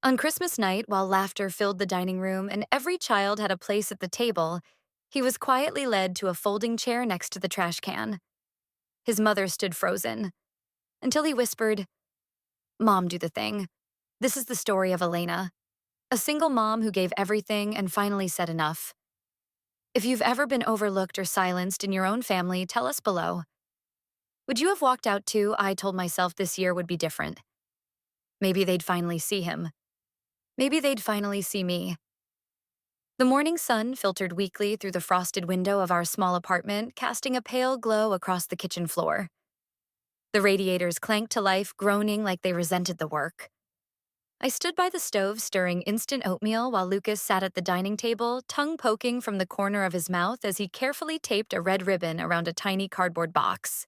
On Christmas night, while laughter filled the dining room and every child had a place at the table, he was quietly led to a folding chair next to the trash can. His mother stood frozen, until he whispered, "Mom, do the thing. This is the story of Elena, a single mom who gave everything and finally said enough. If you've ever been overlooked or silenced in your own family, tell us below. Would you have walked out too? I told myself this year would be different. Maybe they'd finally see him. Maybe they'd finally see me." The morning sun filtered weakly through the frosted window of our small apartment, casting a pale glow across the kitchen floor. The radiators clanked to life, groaning like they resented the work. I stood by the stove stirring instant oatmeal while Lucas sat at the dining table, tongue poking from the corner of his mouth as he carefully taped a red ribbon around a tiny cardboard box.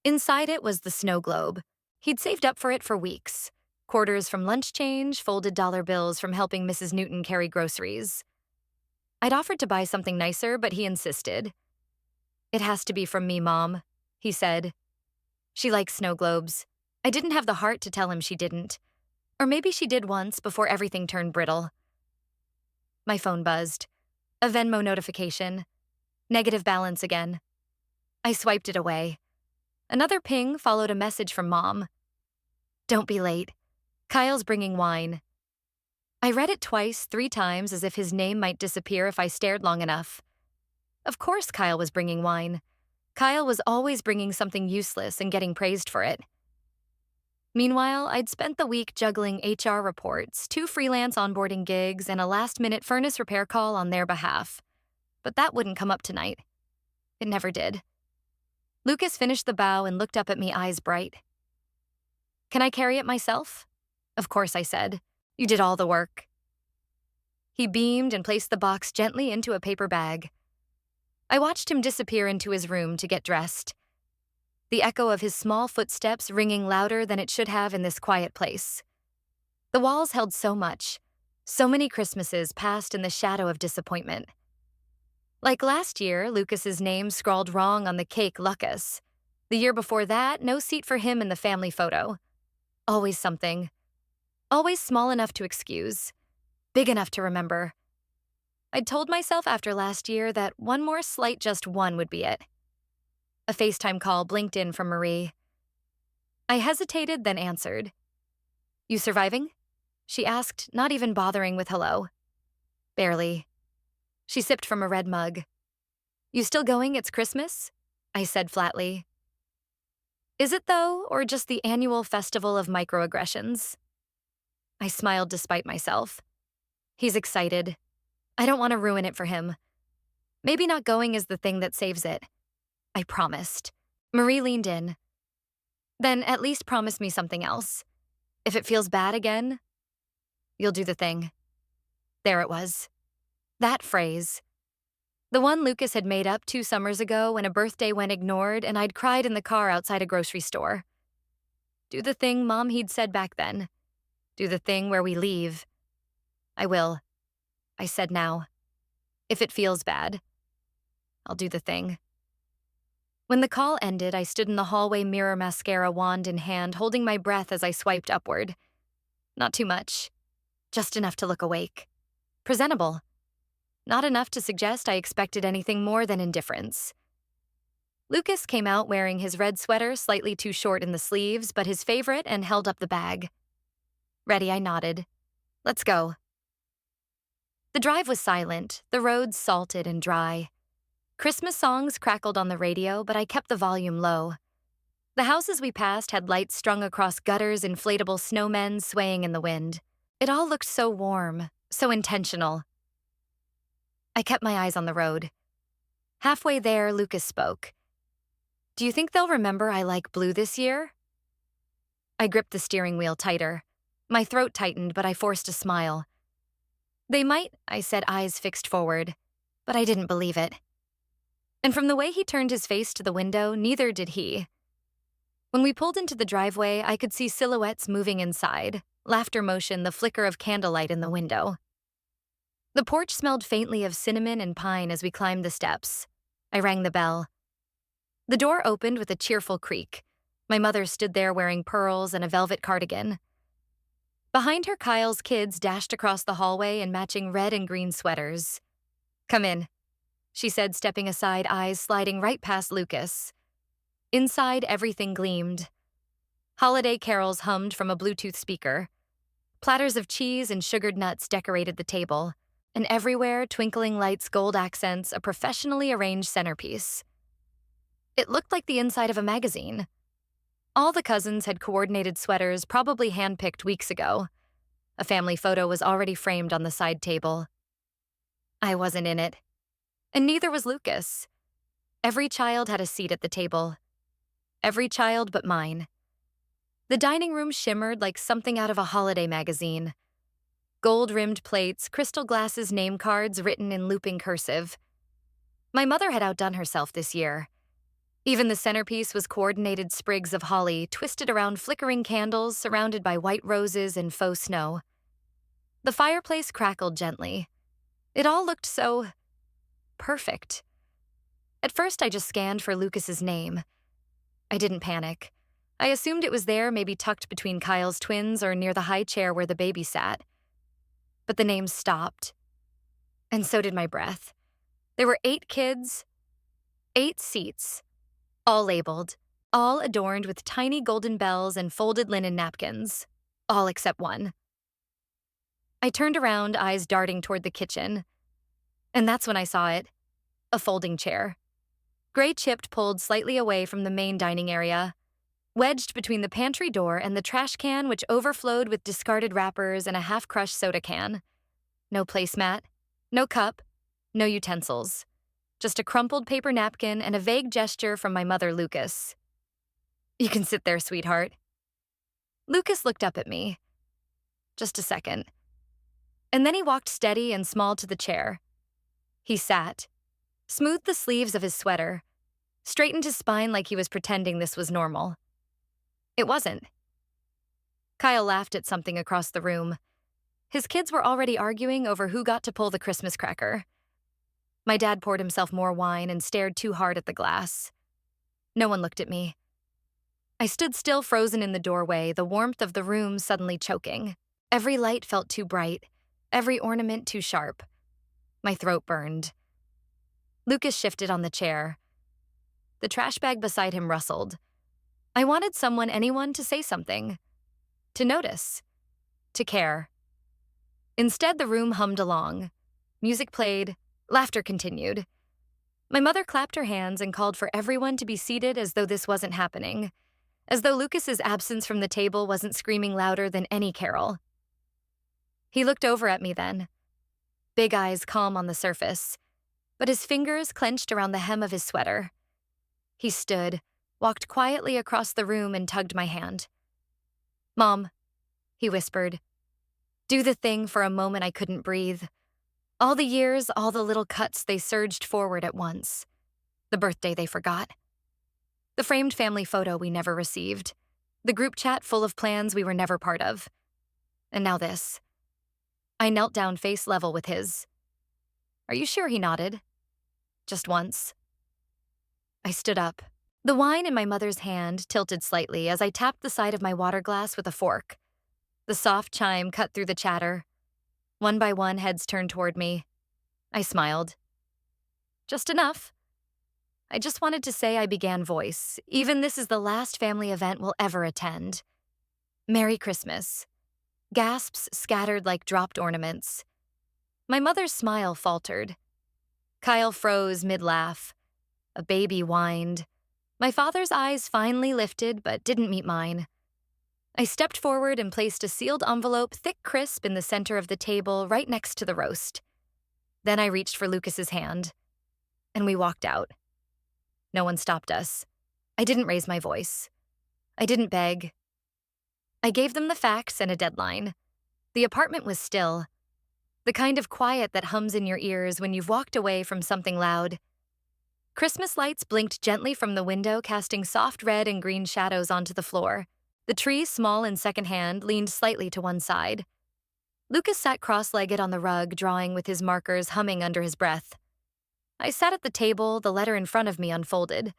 Inside it was the snow globe. He'd saved up for it for weeks. Quarters from lunch change, folded dollar bills from helping Mrs. Newton carry groceries. I'd offered to buy something nicer, but he insisted. "It has to be from me, Mom," he said. She likes snow globes. I didn't have the heart to tell him she didn't. Or maybe she did once before everything turned brittle. My phone buzzed. A Venmo notification. Negative balance again. I swiped it away. Another ping followed a message from Mom. "Don't be late. Kyle's bringing wine." I read it twice, 3 times, as if his name might disappear if I stared long enough. Of course Kyle was bringing wine. Kyle was always bringing something useless and getting praised for it. Meanwhile, I'd spent the week juggling HR reports, 2 freelance onboarding gigs, and a last-minute furnace repair call on their behalf. But that wouldn't come up tonight. It never did. Lucas finished the bow and looked up at me, eyes bright. "Can I carry it myself?" "Of course," I said. "You did all the work." He beamed and placed the box gently into a paper bag. I watched him disappear into his room to get dressed. The echo of his small footsteps ringing louder than it should have in this quiet place. The walls held so much, so many Christmases passed in the shadow of disappointment. Like last year, Lucas's name scrawled wrong on the cake Lucas. The year before that, no seat for him in the family photo. Always something. Always small enough to excuse. Big enough to remember. I'd told myself after last year that one more slight just one would be it. A FaceTime call blinked in from Marie. I hesitated, then answered. "You surviving?" she asked, not even bothering with hello. "Barely." She sipped from a red mug. "You still going? It's Christmas?" I said flatly. "Is it though, or just the annual festival of microaggressions?" I smiled despite myself. He's excited. I don't want to ruin it for him. Maybe not going is the thing that saves it. I promised. Marie leaned in. "Then at least promise me something else. If it feels bad again, you'll do the thing." There it was. That phrase. The one Lucas had made up 2 summers ago when a birthday went ignored and I'd cried in the car outside a grocery store. Do the thing, Mom, he'd said back then. Do the thing where we leave. "I will," I said now. "If it feels bad, I'll do the thing." When the call ended, I stood in the hallway, mirror mascara wand in hand, holding my breath as I swiped upward. Not too much. Just enough to look awake. Presentable. Not enough to suggest I expected anything more than indifference. Lucas came out wearing his red sweater, slightly too short in the sleeves, but his favorite, and held up the bag. "Ready," I nodded. "Let's go." The drive was silent, the roads salted and dry. Christmas songs crackled on the radio, but I kept the volume low. The houses we passed had lights strung across gutters, inflatable snowmen swaying in the wind. It all looked so warm, so intentional. I kept my eyes on the road. Halfway there, Lucas spoke. "Do you think they'll remember I like blue this year?" I gripped the steering wheel tighter. My throat tightened, but I forced a smile. "They might," I said, eyes fixed forward, but I didn't believe it. And from the way he turned his face to the window, neither did he. When we pulled into the driveway, I could see silhouettes moving inside, laughter motion, the flicker of candlelight in the window. The porch smelled faintly of cinnamon and pine as we climbed the steps. I rang the bell. The door opened with a cheerful creak. My mother stood there wearing pearls and a velvet cardigan. Behind her, Kyle's kids dashed across the hallway in matching red and green sweaters. "Come in," she said, stepping aside, eyes sliding right past Lucas. Inside, everything gleamed. Holiday carols hummed from a Bluetooth speaker. Platters of cheese and sugared nuts decorated the table, and everywhere, twinkling lights, gold accents, a professionally arranged centerpiece. It looked like the inside of a magazine. All the cousins had coordinated sweaters, probably handpicked weeks ago. A family photo was already framed on the side table. I wasn't in it. And neither was Lucas. Every child had a seat at the table. Every child but mine. The dining room shimmered like something out of a holiday magazine. Gold-rimmed plates, crystal glasses, name cards written in looping cursive. My mother had outdone herself this year. Even the centerpiece was coordinated sprigs of holly twisted around flickering candles surrounded by white roses and faux snow. The fireplace crackled gently. It all looked so perfect. At first, I just scanned for Lucas's name. I didn't panic. I assumed it was there, maybe tucked between Kyle's twins or near the high chair where the baby sat. But the name stopped. And so did my breath. There were 8 kids, 8 seats, all labeled, all adorned with tiny golden bells and folded linen napkins, all except one. I turned around, eyes darting toward the kitchen. And that's when I saw it. A folding chair. Gray chipped pulled slightly away from the main dining area, wedged between the pantry door and the trash can which overflowed with discarded wrappers and a half-crushed soda can. No placemat, no cup, no utensils. Just a crumpled paper napkin and a vague gesture from my mother, Lucas. "You can sit there, sweetheart." Lucas looked up at me. Just a second. And then he walked steady and small to the chair. He sat, smoothed the sleeves of his sweater, straightened his spine like he was pretending this was normal. It wasn't. Kyle laughed at something across the room. His kids were already arguing over who got to pull the Christmas cracker. My dad poured himself more wine and stared too hard at the glass. No one looked at me. I stood still, frozen in the doorway, the warmth of the room suddenly choking. Every light felt too bright, every ornament too sharp. My throat burned. Lucas shifted on the chair. The trash bag beside him rustled. I wanted someone, anyone, to say something. To notice. To care. Instead, the room hummed along. Music played. Laughter continued. My mother clapped her hands and called for everyone to be seated as though this wasn't happening, as though Lucas's absence from the table wasn't screaming louder than any carol. He looked over at me then, big eyes calm on the surface, but his fingers clenched around the hem of his sweater. He stood, walked quietly across the room and tugged my hand. "Mom," he whispered. "Do the thing." For a moment I couldn't breathe. All the years, all the little cuts, they surged forward at once. The birthday they forgot. The framed family photo we never received. The group chat full of plans we were never part of. And now this. I knelt down face level with his. "Are you sure?" he nodded. "Just once." I stood up. The wine in my mother's hand tilted slightly as I tapped the side of my water glass with a fork. The soft chime cut through the chatter. One by one, heads turned toward me. I smiled. "Just enough." I just wanted to say, I began voice. "Even this is the last family event we'll ever attend. Merry Christmas." Gasps scattered like dropped ornaments. My mother's smile faltered. Kyle froze mid-laugh. A baby whined. My father's eyes finally lifted but didn't meet mine. I stepped forward and placed a sealed envelope, thick crisp, in the center of the table right next to the roast. Then I reached for Lucas's hand. And we walked out. No one stopped us. I didn't raise my voice. I didn't beg. I gave them the facts and a deadline. The apartment was still. The kind of quiet that hums in your ears when you've walked away from something loud. Christmas lights blinked gently from the window, casting soft red and green shadows onto the floor. The tree, small and secondhand, leaned slightly to one side. Lucas sat cross-legged on the rug, drawing with his markers, humming under his breath. I sat at the table, the letter in front of me unfolded.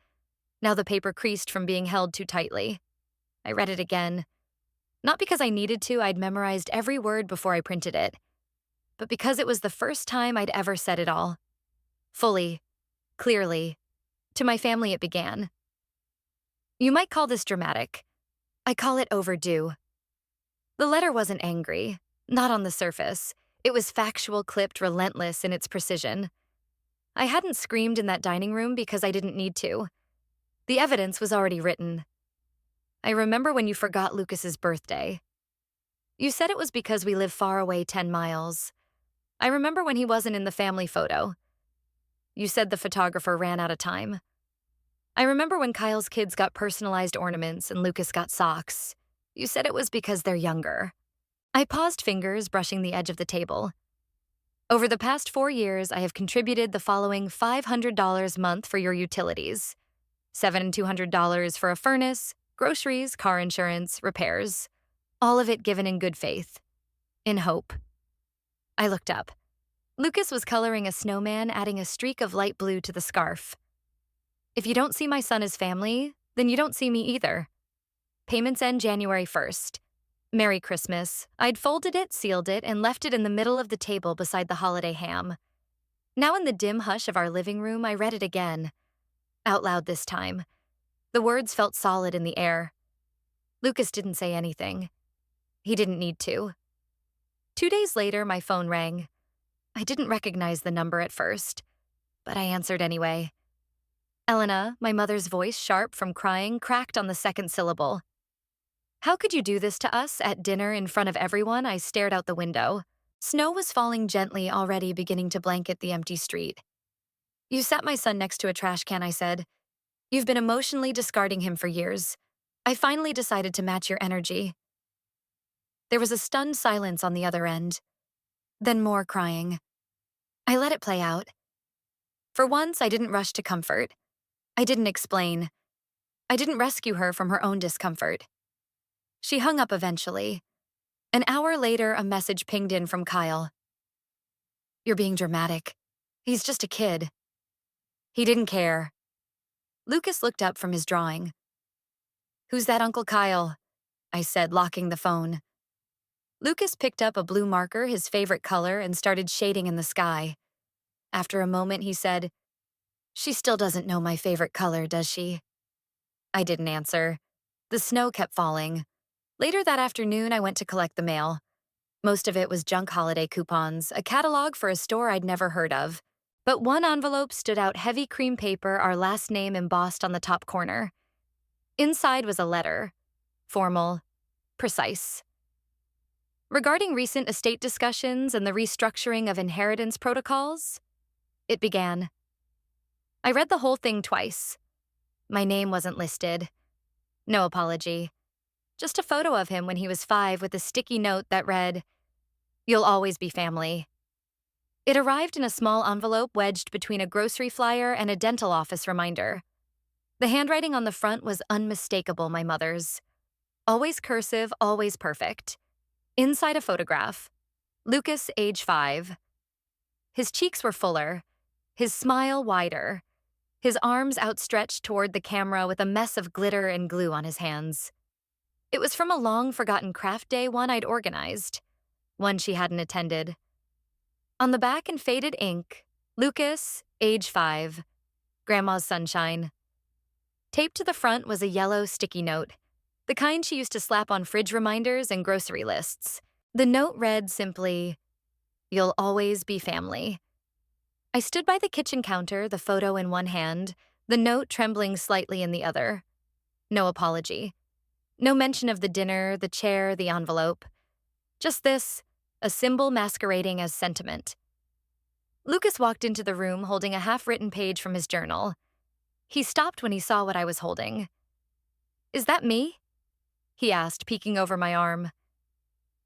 Now the paper creased from being held too tightly. I read it again. Not because I needed to, I'd memorized every word before I printed it, but because it was the first time I'd ever said it all. Fully, clearly. To my family it began. You might call this dramatic. I call it overdue. The letter wasn't angry, not on the surface. It was factual, clipped, relentless in its precision. I hadn't screamed in that dining room because I didn't need to. The evidence was already written. I remember when you forgot Lucas's birthday. You said it was because we live far away 10 miles. I remember when he wasn't in the family photo. You said the photographer ran out of time. I remember when Kyle's kids got personalized ornaments and Lucas got socks. You said it was because they're younger. I paused, fingers brushing the edge of the table. Over the past 4 years, I have contributed the following $500 a month for your utilities. $7,200 for a furnace, groceries, car insurance, repairs. All of it given in good faith. In hope. I looked up. Lucas was coloring a snowman, adding a streak of light blue to the scarf. If you don't see my son as family, then you don't see me either. Payments end January 1st. Merry Christmas. I'd folded it, sealed it, and left it in the middle of the table beside the holiday ham. Now in the dim hush of our living room, I read it again. Out loud this time. The words felt solid in the air. Lucas didn't say anything. He didn't need to. 2 days later, my phone rang. I didn't recognize the number at first, but I answered anyway. Elena, my mother's voice, sharp from crying, cracked on the second syllable. How could you do this to us at dinner in front of everyone? I stared out the window. Snow was falling gently, already beginning to blanket the empty street. You sat my son next to a trash can, I said. You've been emotionally discarding him for years. I finally decided to match your energy. There was a stunned silence on the other end. Then more crying. I let it play out. For once, I didn't rush to comfort. I didn't explain. I didn't rescue her from her own discomfort. She hung up eventually. An hour later, a message pinged in from Kyle. You're being dramatic. He's just a kid. He didn't care. Lucas looked up from his drawing. Who's that Uncle Kyle? I said, locking the phone. Lucas picked up a blue marker, his favorite color, and started shading in the sky. After a moment, he said, She still doesn't know my favorite color, does she? I didn't answer. The snow kept falling. Later that afternoon, I went to collect the mail. Most of it was junk holiday coupons, a catalog for a store I'd never heard of. But one envelope stood out, heavy cream paper, our last name embossed on the top corner. Inside was a letter. Formal. Precise. Regarding recent estate discussions and the restructuring of inheritance protocols, it began. I read the whole thing twice. My name wasn't listed. No apology. Just a photo of him when he was 5 with a sticky note that read, You'll always be family. It arrived in a small envelope wedged between a grocery flyer and a dental office reminder. The handwriting on the front was unmistakable, my mother's. Always cursive, always perfect. Inside a photograph. Lucas, age 5. His cheeks were fuller, his smile wider, his arms outstretched toward the camera with a mess of glitter and glue on his hands. It was from a long-forgotten craft day, one I'd organized, one she hadn't attended. On the back in faded ink, Lucas, age 5, Grandma's sunshine. Taped to the front was a yellow sticky note, the kind she used to slap on fridge reminders and grocery lists. The note read simply, You'll always be family. I stood by the kitchen counter, the photo in one hand, the note trembling slightly in the other. No apology. No mention of the dinner, the chair, the envelope. Just this, a symbol masquerading as sentiment. Lucas walked into the room holding a half-written page from his journal. He stopped when he saw what I was holding. Is that me? He asked, peeking over my arm.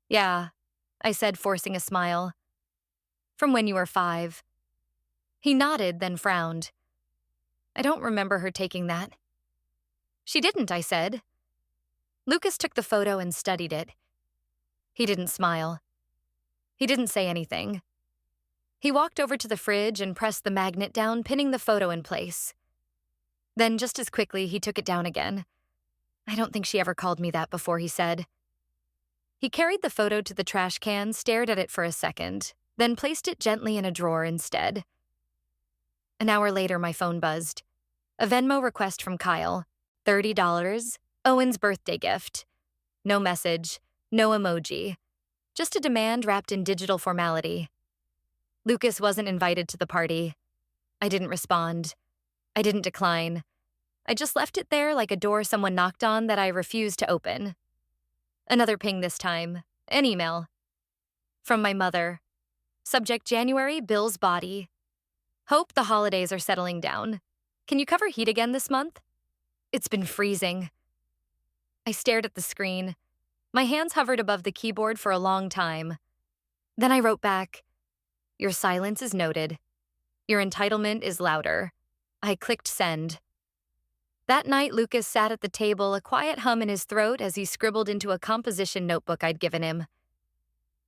Yeah, I said, forcing a smile. From when you were 5. He nodded, then frowned. I don't remember her taking that. She didn't, I said. Lucas took the photo and studied it. He didn't smile. He didn't say anything. He walked over to the fridge and pressed the magnet down, pinning the photo in place. Then, just as quickly, he took it down again. I don't think she ever called me that before, he said. He carried the photo to the trash can, stared at it for a second, then placed it gently in a drawer instead. An hour later, my phone buzzed. A Venmo request from Kyle. $30. Owen's birthday gift. No message, no emoji. Just a demand wrapped in digital formality. Lucas wasn't invited to the party. I didn't respond. I didn't decline. I just left it there like a door someone knocked on that I refused to open. Another ping this time. An email. From my mother. Subject January, Bill's body. Hope the holidays are settling down. Can you cover heat again this month? It's been freezing. I stared at the screen. My hands hovered above the keyboard for a long time. Then I wrote back, "Your silence is noted. Your entitlement is louder." I clicked send. That night, Lucas sat at the table, a quiet hum in his throat as he scribbled into a composition notebook I'd given him.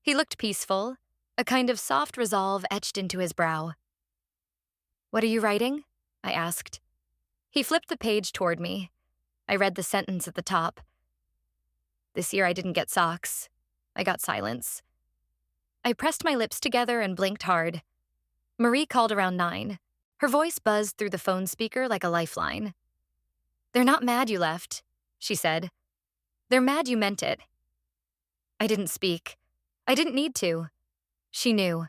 He looked peaceful, a kind of soft resolve etched into his brow. "What are you writing?" I asked. He flipped the page toward me. I read the sentence at the top. "This year I didn't get socks. I got silence." I pressed my lips together and blinked hard. Marie called around 9. Her voice buzzed through the phone speaker like a lifeline. "They're not mad you left," she said. "They're mad you meant it." I didn't speak. I didn't need to. She knew.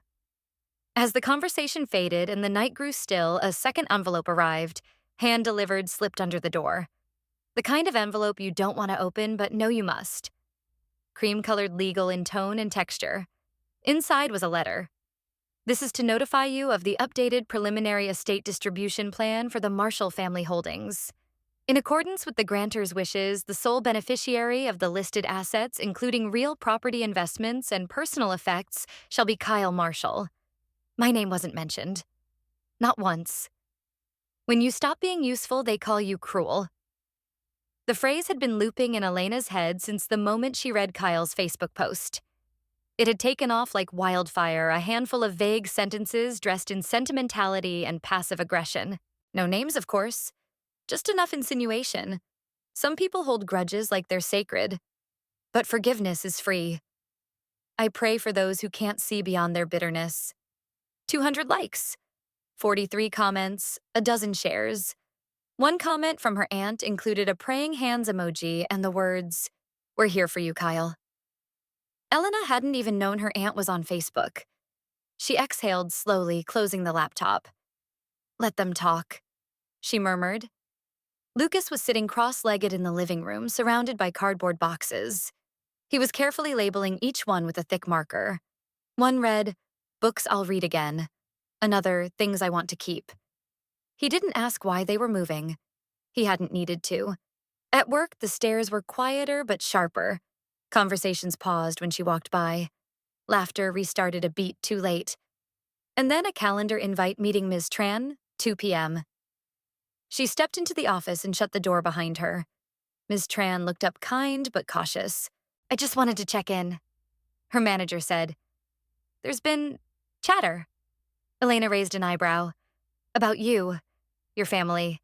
As the conversation faded and the night grew still, a second envelope arrived, hand-delivered, slipped under the door. The kind of envelope you don't want to open, but know you must. Cream-colored legal in tone and texture. Inside was a letter. "This is to notify you of the updated preliminary estate distribution plan for the Marshall family holdings. In accordance with the grantor's wishes, the sole beneficiary of the listed assets, including real property investments and personal effects, shall be Kyle Marshall." My name wasn't mentioned. Not once. "When you stop being useful, they call you cruel." The phrase had been looping in Elena's head since the moment she read Kyle's Facebook post. It had taken off like wildfire, a handful of vague sentences dressed in sentimentality and passive aggression. No names, of course. Just enough insinuation. Some people hold grudges like they're sacred. But forgiveness is free. I pray for those who can't see beyond their bitterness. 200 likes. 43 comments, a dozen shares. One comment from her aunt included a praying hands emoji and the words, "We're here for you, Kyle." Elena hadn't even known her aunt was on Facebook. She exhaled slowly, closing the laptop. "Let them talk," she murmured. Lucas was sitting cross-legged in the living room, surrounded by cardboard boxes. He was carefully labeling each one with a thick marker. One read, "Books I'll read again." Another, "Things I want to keep." He didn't ask why they were moving. He hadn't needed to. At work, the stares were quieter but sharper. Conversations paused when she walked by. Laughter restarted a beat too late. And then a calendar invite meeting Ms. Tran, 2 p.m. She stepped into the office and shut the door behind her. Ms. Tran looked up kind but cautious. "I just wanted to check in." Her manager said, "There's been chatter." Elena raised an eyebrow. "About you, your family.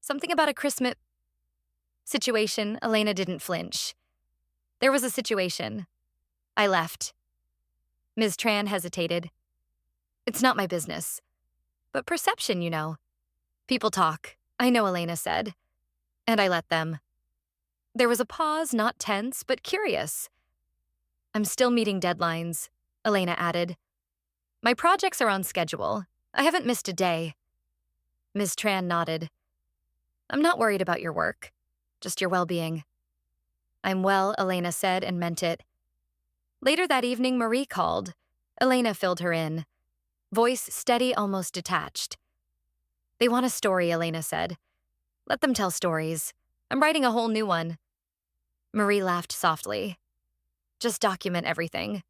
Something about a Christmas situation." Elena didn't flinch. "There was a situation. I left." Ms. Tran hesitated. "It's not my business. But perception, you know. People talk. I know," Elena said. And I let them. There was a pause, not tense, but curious. "I'm still meeting deadlines," Elena added. "My projects are on schedule. I haven't missed a day." Ms. Tran nodded. "I'm not worried about your work, just your well-being." "I'm well," Elena said, and meant it. Later that evening, Marie called. Elena filled her in. Voice steady, almost detached. "They want a story," Elena said. "Let them tell stories. I'm writing a whole new one." Marie laughed softly. "Just document everything.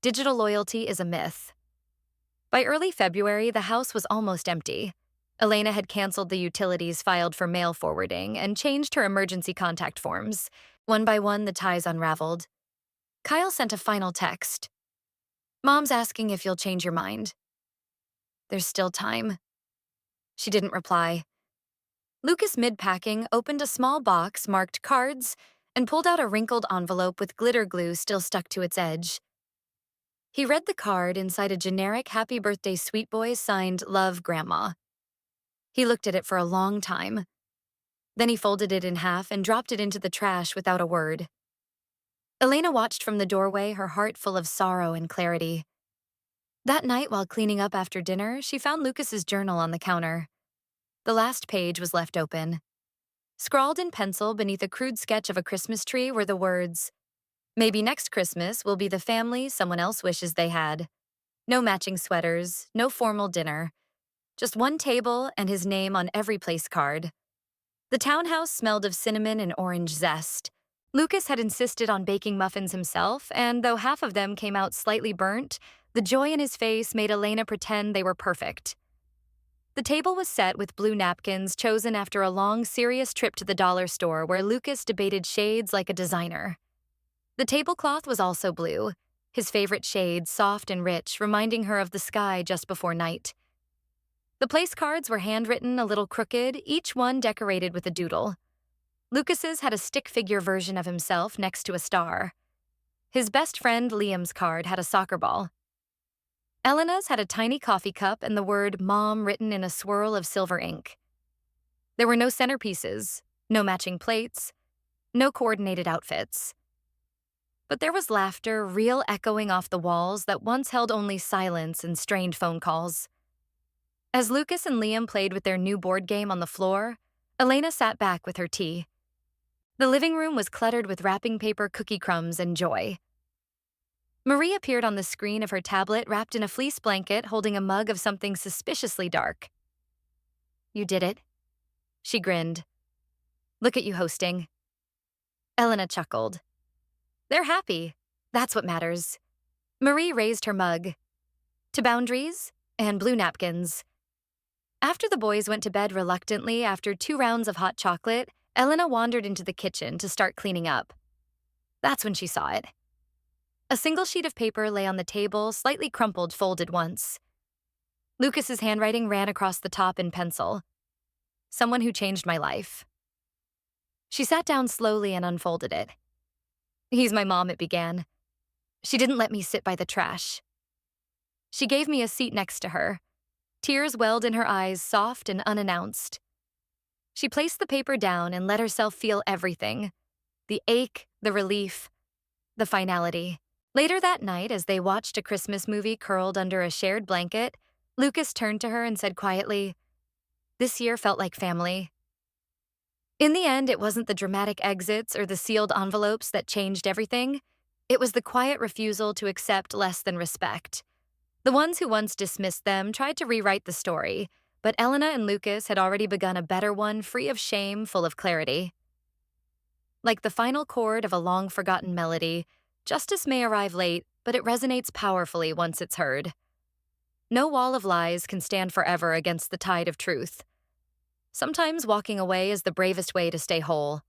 Digital loyalty is a myth." By early February, the house was almost empty. Elena had canceled the utilities filed for mail forwarding and changed her emergency contact forms. One by one, the ties unraveled. Kyle sent a final text. "Mom's asking if you'll change your mind." "There's still time." She didn't reply. Lucas, mid-packing, opened a small box marked cards and pulled out a wrinkled envelope with glitter glue still stuck to its edge. He read the card inside a generic Happy Birthday Sweet Boy signed Love, Grandma. He looked at it for a long time. Then he folded it in half and dropped it into the trash without a word. Elena watched from the doorway, her heart full of sorrow and clarity. That night, while cleaning up after dinner, she found Lucas's journal on the counter. The last page was left open. Scrawled in pencil beneath a crude sketch of a Christmas tree were the words, "Maybe next Christmas will be the family someone else wishes they had. No matching sweaters, no formal dinner. Just one table and his name on every place card." The townhouse smelled of cinnamon and orange zest. Lucas had insisted on baking muffins himself, and though half of them came out slightly burnt, the joy in his face made Elena pretend they were perfect. The table was set with blue napkins chosen after a long, serious trip to the dollar store where Lucas debated shades like a designer. The tablecloth was also blue, his favorite shade, soft and rich, reminding her of the sky just before night. The place cards were handwritten, a little crooked, each one decorated with a doodle. Lucas's had a stick figure version of himself next to a star. His best friend Liam's card had a soccer ball. Elena's had a tiny coffee cup and the word Mom written in a swirl of silver ink. There were no centerpieces, no matching plates, no coordinated outfits. But there was laughter, real echoing off the walls that once held only silence and strained phone calls. As Lucas and Liam played with their new board game on the floor, Elena sat back with her tea. The living room was cluttered with wrapping paper, cookie crumbs, and joy. Marie appeared on the screen of her tablet wrapped in a fleece blanket holding a mug of something suspiciously dark. "You did it." She grinned. "Look at you hosting." Elena chuckled. "They're happy. That's what matters." Marie raised her mug. "To boundaries and blue napkins." After the boys went to bed reluctantly after 2 rounds of hot chocolate, Elena wandered into the kitchen to start cleaning up. That's when she saw it. A single sheet of paper lay on the table, slightly crumpled, folded once. Lucas's handwriting ran across the top in pencil. "Someone who changed my life." She sat down slowly and unfolded it. "He's my mom," it began. "She didn't let me sit by the trash. She gave me a seat next to her. Tears welled in her eyes, soft and unannounced. She placed the paper down and let herself feel everything. The ache, the relief, the finality. Later that night, as they watched a Christmas movie curled under a shared blanket, Lucas turned to her and said quietly, "This year felt like family." In the end, it wasn't the dramatic exits or the sealed envelopes that changed everything. It was the quiet refusal to accept less than respect. The ones who once dismissed them tried to rewrite the story, but Elena and Lucas had already begun a better one, free of shame, full of clarity. Like the final chord of a long-forgotten melody, justice may arrive late, but it resonates powerfully once it's heard. No wall of lies can stand forever against the tide of truth. Sometimes walking away is the bravest way to stay whole.